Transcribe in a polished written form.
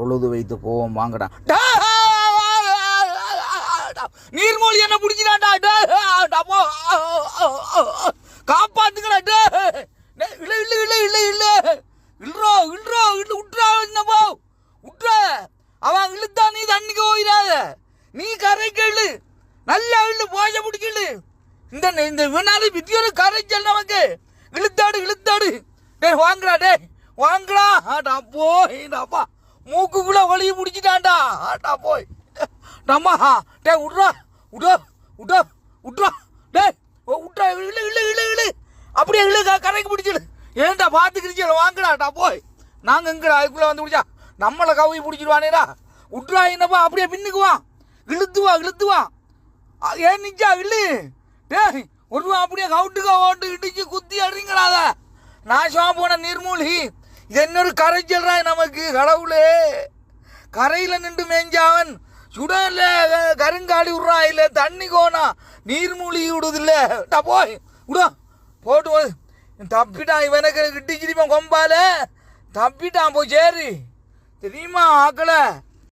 உழுது வைத்து போவோம் வாங்கடா. நீர்மூழ்கி என்ன பிடிச்சிடாண்டா, காப்பாத்துக்கடா. இல்ல இல்ல இல்ல இல்ல இல்ல இல்லோ இல்லோ இல்ல விட்றா, என்னப்போ விட்ற. அவன் இழுத்தா நீ தண்ணிக்கு போயிடாத, நீ கரைக்கு இழு, நல்லா இழு, போய பிடிக்கலு. இந்த வினாலி வித்தியோட கரைச்சல் நமக்கு. இழுத்தாடு இழுத்தாடு. டே வாங்கடா, டே வாங்கடா. ஆட்டா போய்டாப்பா, மூக்குக்குள்ள வலியை பிடிச்சிட்டான்டா. ஆட்டா போய் டம்மா. டே விட்றா விட்றா விட்றா விட்றா. டே விட்றா, இழு இழு இழு இழு, அப்படியே இழு, கரைக்கு பிடிச்சிடு. ஏன்டா பார்த்துக்கிடுச்சு, வாங்கடாட்டா போய். நாங்கள் எங்கடா அதுக்குள்ளே வந்து பிடிச்சா நம்மளை கவி பிடிச்சிடுவானேடா. விட்றா, என்னப்பா அப்படியே பின்னுக்குவான், இழுத்துவா இழுத்துவா. ஏன் நிச்சா இல்லு. டே ஒரு ரூபா அப்படியே கவுட்டுக்கா ஓட்டு இடிச்சு குத்தி அடிங்கடாத. நாசமாக போன நீர்மூழ்கி இது என்னொரு கரைச்சல்றா நமக்கு. கடவுளே, கரையில் நின்று மேஞ்சாவன் சுடல கருங்காலி விட்றா, இல்லை தண்ணி கோனா நீர்மூழ்கி விடுதில்ல. டா போய் விடா போட்டு தப்பிட்டான். இவனுக்கு கிட்டிச்சிருப்பான் கொம்பால, தப்பிட்டான் போய் சேரு தெரியுமா ஆக்களை.